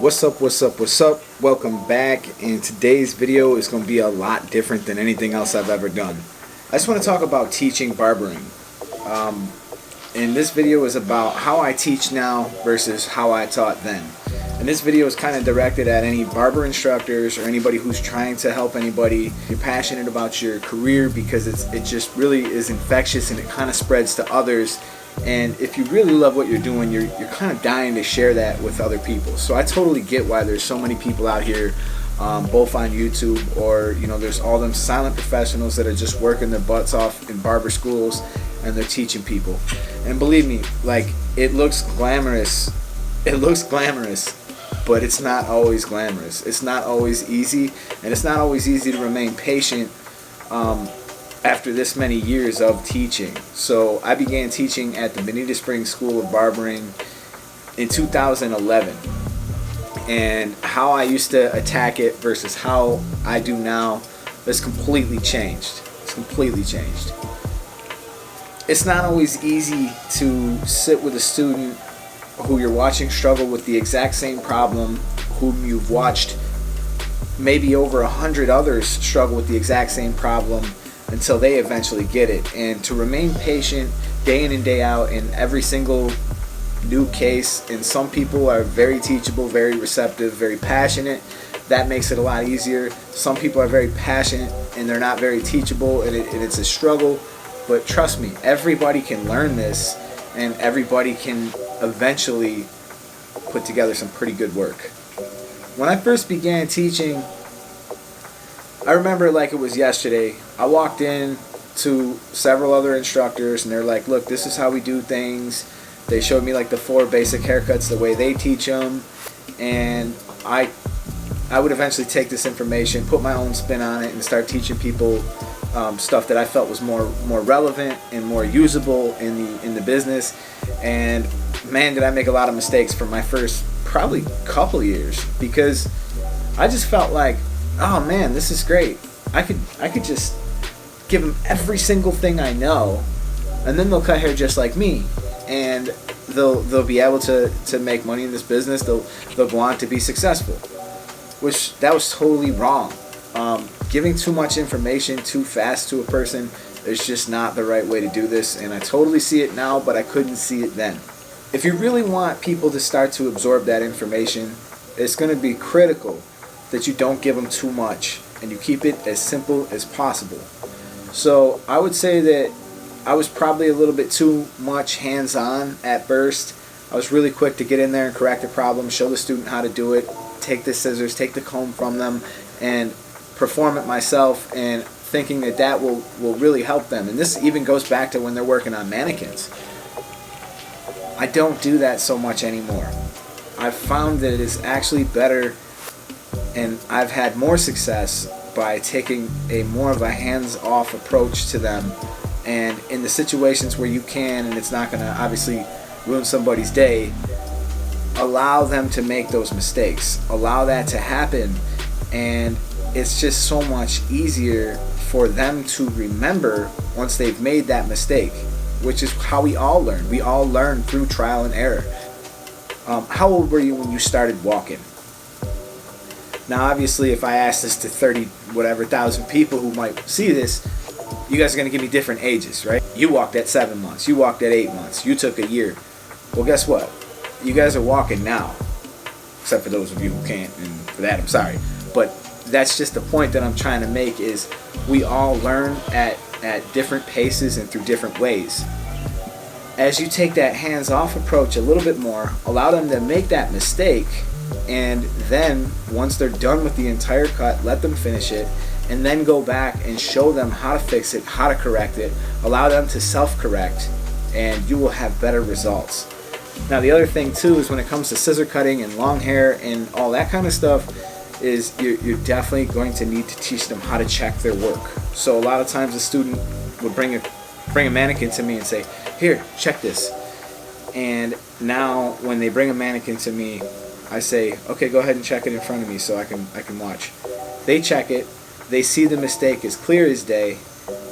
What's up? Welcome back. And today's video is going to be a lot different than anything else I've ever done. I just want to talk about teaching barbering. And this video is about how I teach now versus how I taught then. And this video is kind of directed at any barber instructors or anybody who's trying to help anybody. You're passionate about your career because it just really is infectious and it kind of spreads to others. And if you really love what you're doing, you're kind of dying to share that with other people. So I totally get why there's so many people out here, both on YouTube or, there's all them silent professionals that are just working their butts off in barber schools and they're teaching people. And believe me, like, it looks glamorous, but it's not always glamorous. It's not always easy, and it's not always easy to remain patient after this many years of teaching. So I began teaching at the Bonita Springs School of Barbering in 2011, and how I used to attack it versus how I do now has completely changed. It's not always easy to sit with a student who you're watching struggle with the exact same problem, whom you've watched maybe over 100 others struggle with the exact same problem, until they eventually get it. And to remain patient day in and day out in every single new case, and some people are very teachable, very receptive, very passionate, that makes it a lot easier. Some people are very passionate and they're not very teachable, and it's a struggle. But trust me, everybody can learn this, and everybody can eventually put together some pretty good work. When I first began teaching, I remember it like it was yesterday. I walked in to several other instructors and they're like, look, this is how we do things. They showed me like the 4 basic haircuts, the way they teach them, and I would eventually take this information, put my own spin on it, and start teaching people stuff that I felt was more relevant and more usable in the business. And man, did I make a lot of mistakes for my first probably couple years, because I just felt like, oh man, this is great. I could just give them every single thing I know, and then they'll cut hair just like me, and they'll be able to make money in this business. They'll go on to be successful, which that was totally wrong. Giving too much information too fast to a person is just not the right way to do this, and I totally see it now, but I couldn't see it then. If you really want people to start to absorb that information, it's going to be critical that you don't give them too much and you keep it as simple as possible. So I would say that I was probably a little bit too much hands-on at first. I was really quick to get in there and correct the problem, show the student how to do it, take the scissors, take the comb from them, and perform it myself, and thinking that will really help them. And this even goes back to when they're working on mannequins. I don't do that so much anymore. I've found that it is actually better, and I've had more success by taking a more of a hands-off approach to them, and in the situations where you can, and it's not going to obviously ruin somebody's day, allow them to make those mistakes, allow that to happen, and it's just so much easier for them to remember once they've made that mistake, which is how we all learn. We all learn through trial and error. How old were you when you started walking? Now, obviously, if I ask this to 30,000 people who might see this, you guys are going to give me different ages, right? You walked at 7 months. You walked at 8 months. You took a year. Well, guess what? You guys are walking now, except for those of you who can't, and for that, I'm sorry. But that's just the point that I'm trying to make, is we all learn at different paces and through different ways. As you take that hands-off approach a little bit more, allow them to make that mistake, and then once they're done with the entire cut, let them finish it, and then go back and show them how to fix it, how to correct it, allow them to self-correct, and you will have better results. Now, the other thing too is when it comes to scissor cutting and long hair and all that kind of stuff, is you're definitely going to need to teach them how to check their work. So a lot of times a student would bring a mannequin to me and say, here, check this. And now when they bring a mannequin to me, I say, okay, go ahead and check it in front of me so I can watch. They check it, they see the mistake as clear as day,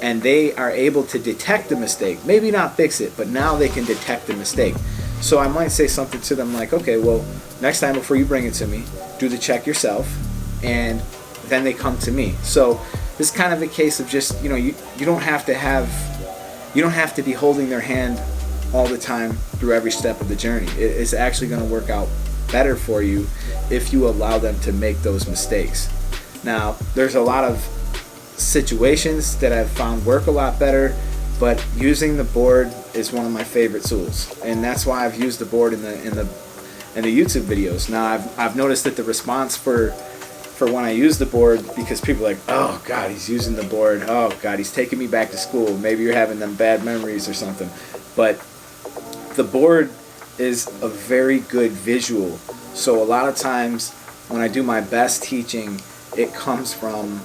and they are able to detect the mistake. Maybe not fix it, but now they can detect the mistake. So I might say something to them like, okay, well, next time before you bring it to me, do the check yourself, and then they come to me. So this is kind of a case of just, you don't have to be holding their hand all the time through every step of the journey. It's actually going to work out better for you if you allow them to make those mistakes. Now, there's a lot of situations that I've found work a lot better, but using the board is one of my favorite tools, and that's why I've used the board in the YouTube videos. Now, I've noticed that the response for when I use the board, because people are like, oh God, he's using the board, oh God, he's taking me back to school, maybe you're having them bad memories or something. But the board is a very good visual. So a lot of times when I do my best teaching, it comes from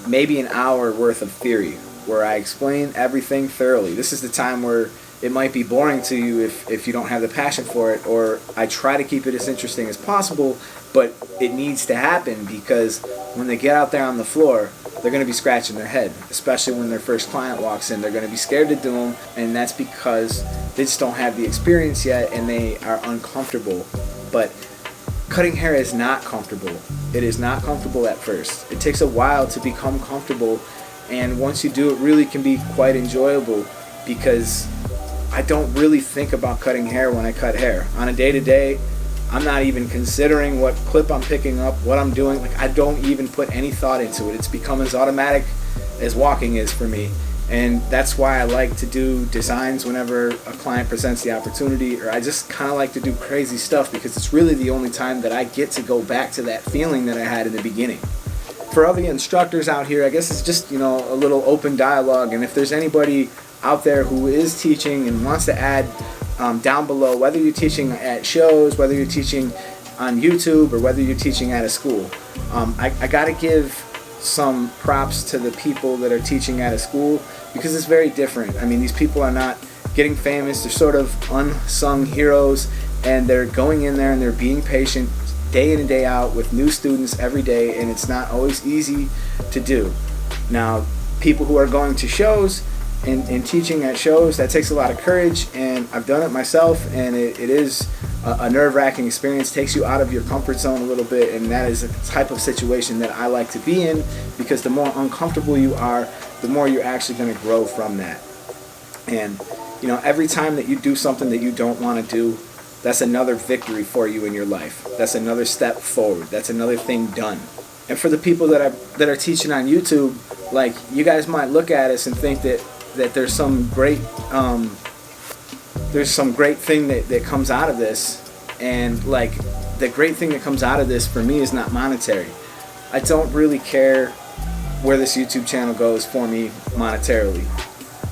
maybe an hour worth of theory where I explain everything thoroughly. This is the time where it might be boring to you if you don't have the passion for it, or I try to keep it as interesting as possible, but it needs to happen because when they get out there on the floor, they're going to be scratching their head, especially when their first client walks in. They're going to be scared to do them, and that's because they just don't have the experience yet and they are uncomfortable. But cutting hair is not comfortable. It is not comfortable at first. It takes a while to become comfortable, and once you do, it really can be quite enjoyable, because I don't really think about cutting hair when I cut hair. On a day-to-day, I'm not even considering what clip I'm picking up, what I'm doing. Like, I don't even put any thought into it. It's become as automatic as walking is for me. And that's why I like to do designs whenever a client presents the opportunity, or I just kind of like to do crazy stuff because it's really the only time that I get to go back to that feeling that I had in the beginning. For other instructors out here, I guess it's just, a little open dialogue, and if there's anybody out there who is teaching and wants to add down below, whether you're teaching at shows, whether you're teaching on YouTube, or whether you're teaching at a school, I gotta give some props to the people that are teaching at a school, because it's very different. I mean, these people are not getting famous. They're sort of unsung heroes, and they're going in there and they're being patient day in and day out with new students every day, and it's not always easy to do. Now, people who are going to shows and teaching at shows, that takes a lot of courage, and I've done it myself, and it is a nerve-wracking experience. Takes you out of your comfort zone a little bit, and that is a type of situation that I like to be in, because the more uncomfortable you are, the more you're actually going to grow from that. And every time that you do something that you don't want to do, that's another victory for you in your life. That's another step forward. That's another thing done. And for the people that are teaching on YouTube, like, you guys might look at us and think that there's some great thing that comes out of this, and like, the great thing that comes out of this for me is not monetary. I don't really care where this YouTube channel goes for me monetarily,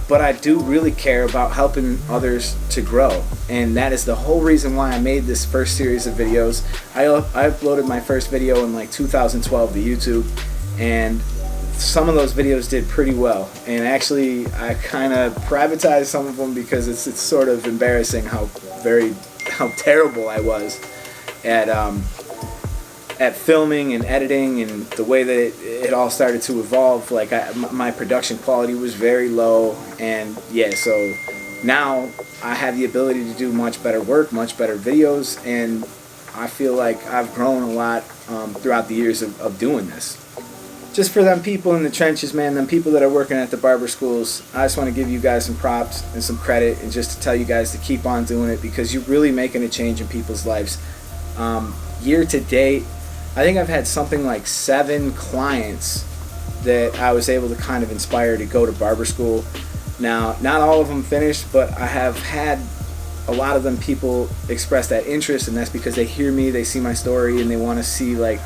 but I do really care about helping others to grow, and that is the whole reason why I made this first series of videos. I uploaded my first video in like 2012 to YouTube, and some of those videos did pretty well, and actually I kind of privatized some of them because it's sort of embarrassing how terrible I was at filming and editing, and the way that it all started to evolve. Like, my production quality was very low, and yeah, so now I have the ability to do much better work, much better videos, and I feel like I've grown a lot throughout the years of doing this. Just for them people in the trenches, man, them people that are working at the barber schools, I just want to give you guys some props and some credit, and just to tell you guys to keep on doing it, because you're really making a change in people's lives. Year to date, I think I've had something like 7 clients that I was able to kind of inspire to go to barber school. Now, not all of them finished, but I have had a lot of them people express that interest, and that's because they hear me, they see my story, and they want to see like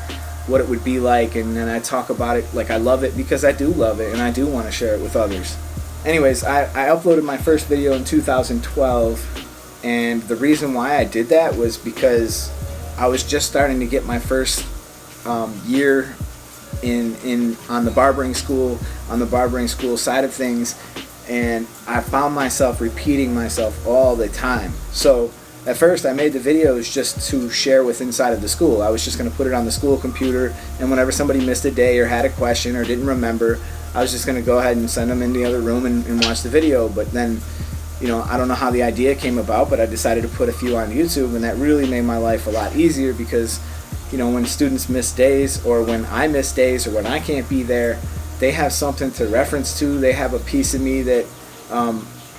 what it would be like, and then I talk about it like I love it, because I do love it and I do want to share it with others. Anyways, I uploaded my first video in 2012, and the reason why I did that was because I was just starting to get my first year on the barbering school side of things, and I found myself repeating myself all the time. So at first I made the videos just to share with inside of the school. I was just going to put it on the school computer, and whenever somebody missed a day or had a question or didn't remember, I was just going to go ahead and send them in the other room and watch the video. But then I don't know how the idea came about, but I decided to put a few on YouTube, and that really made my life a lot easier because, when students miss days, or when I miss days, or when I can't be there, they have something to reference to. They have a piece of me that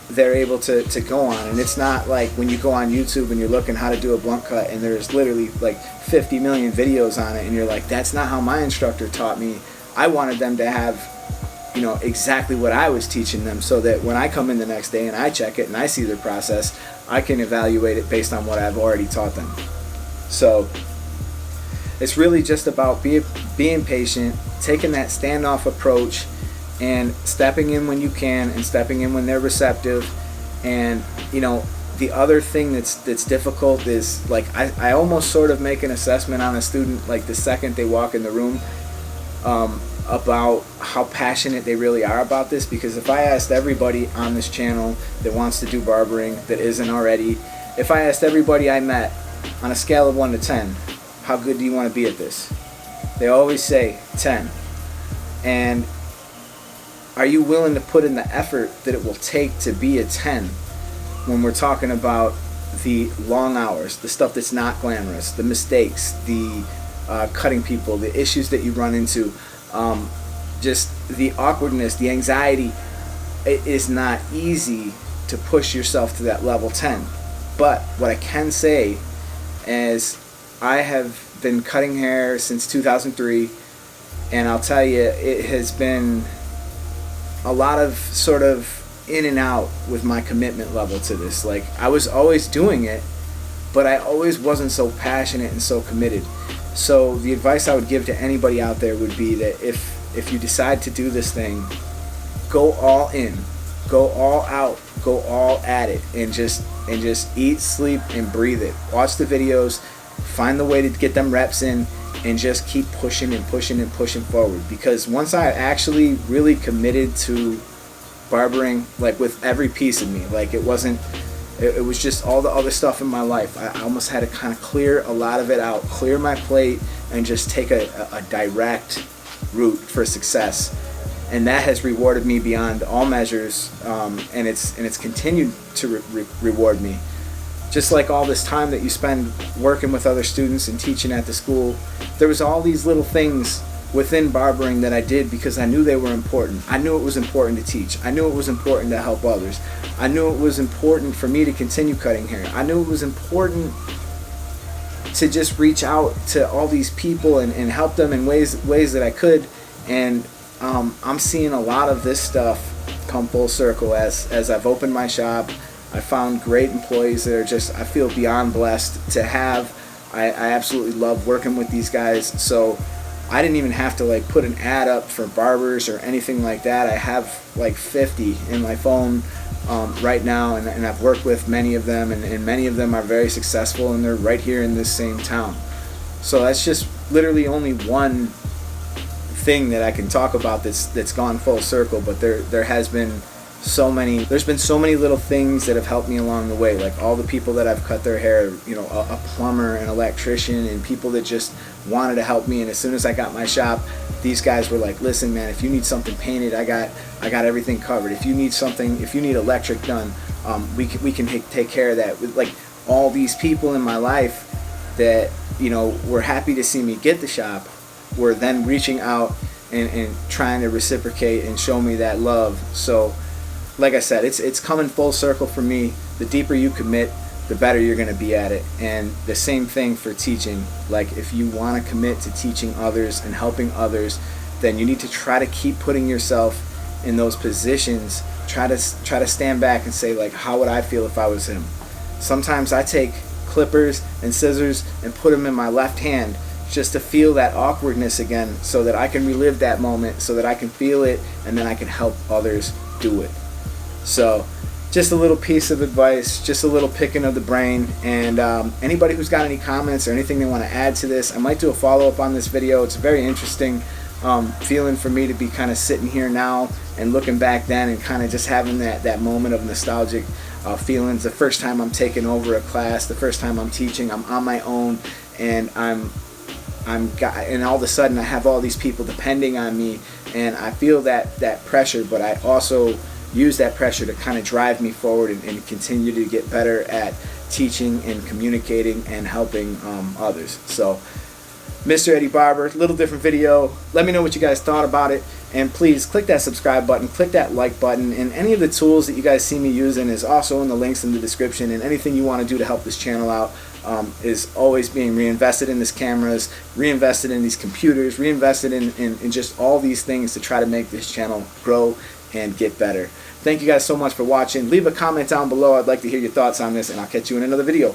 they're able to go on. And it's not like when you go on YouTube and you're looking how to do a blunt cut and there's literally like 50 million videos on it, and you're like, that's not how my instructor taught me. I wanted them to have exactly what I was teaching them, so that when I come in the next day and I check it and I see their process, I can evaluate it based on what I've already taught them. So it's really just about being patient, taking that standoff approach, and stepping in when you can, and stepping in when they're receptive. And the other thing that's difficult is, like, I almost sort of make an assessment on a student like the second they walk in the room, about how passionate they really are about this. Because if I asked everybody on this channel that wants to do barbering, that isn't already, if I asked everybody I met on a scale of 1 to 10, how good do you want to be at this? They always say 10. And are you willing to put in the effort that it will take to be a 10 when we're talking about the long hours, the stuff that's not glamorous, the mistakes, the cutting people, the issues that you run into, just the awkwardness, the anxiety? It is not easy to push yourself to that level 10. But what I can say is I have been cutting hair since 2003, and I'll tell you, it has been a lot of sort of in and out with my commitment level to this. Like, I was always doing it, but I always wasn't so passionate and so committed. So the advice I would give to anybody out there would be that if you decide to do this thing, go all in, go all out, go all at it, and just eat, sleep, and breathe it. Watch the videos, find the way to get them reps in, and just keep pushing and pushing and pushing forward. Because once I actually really committed to barbering, like with every piece of me, like it was just all the other stuff in my life, I almost had to kind of clear a lot of it out, clear my plate, and just take a direct route for success. And that has rewarded me beyond all measures, and it's continued to reward me. Just like all this time that you spend working with other students and teaching at the school, there was all these little things within barbering that I did because I knew they were important. I knew it was important to teach. I knew it was important to help others. I knew it was important for me to continue cutting hair. I knew it was important to just reach out to all these people and help them in ways that I could. And I'm seeing a lot of this stuff come full circle as I've opened my shop. I found great employees that are just, I feel beyond blessed to have. I absolutely love working with these guys. So I didn't even have to like put an ad up for barbers or anything like that. I have like 50 in my phone right now, and I've worked with many of them, and many of them are very successful, and they're right here in this same town. So that's just literally only one thing that I can talk about that's gone full circle, but there has been there's been so many little things that have helped me along the way, like all the people that I've cut their hair, a plumber, an electrician, and people that just wanted to help me. And as soon as I got my shop, these guys were like, listen man, if you need something painted, I got everything covered. If you need electric done, we can take care of that. With like all these people in my life that were happy to see me get the shop, were then reaching out and trying to reciprocate and show me that love. So like I said, it's coming full circle for me. The deeper you commit, the better you're going to be at it. And the same thing for teaching. Like, if you want to commit to teaching others and helping others, then you need to try to keep putting yourself in those positions. Try to stand back and say, like, how would I feel if I was him? Sometimes I take clippers and scissors and put them in my left hand just to feel that awkwardness again, so that I can relive that moment, so that I can feel it, and then I can help others do it. So just a little piece of advice, just a little picking of the brain. And anybody who's got any comments or anything they want to add to this, I might do a follow-up on this video. It's a very interesting feeling for me to be kind of sitting here now and looking back then and kind of just having that moment of nostalgic feelings. The first time I'm taking over a class, the first time I'm teaching, I'm on my own, and and all of a sudden I have all these people depending on me, and I feel that pressure, but I also use that pressure to kind of drive me forward and continue to get better at teaching and communicating and helping others. So Mr. Eddie Barber, little different video. Let me know what you guys thought about it, and please click that subscribe button, click that like button, and any of the tools that you guys see me using is also in the links in the description, and anything you want to do to help this channel out is always being reinvested in these cameras, reinvested in these computers, reinvested in just all these things to try to make this channel grow and get better. Thank you guys so much for watching. Leave a comment down below. I'd like to hear your thoughts on this, and I'll catch you in another video.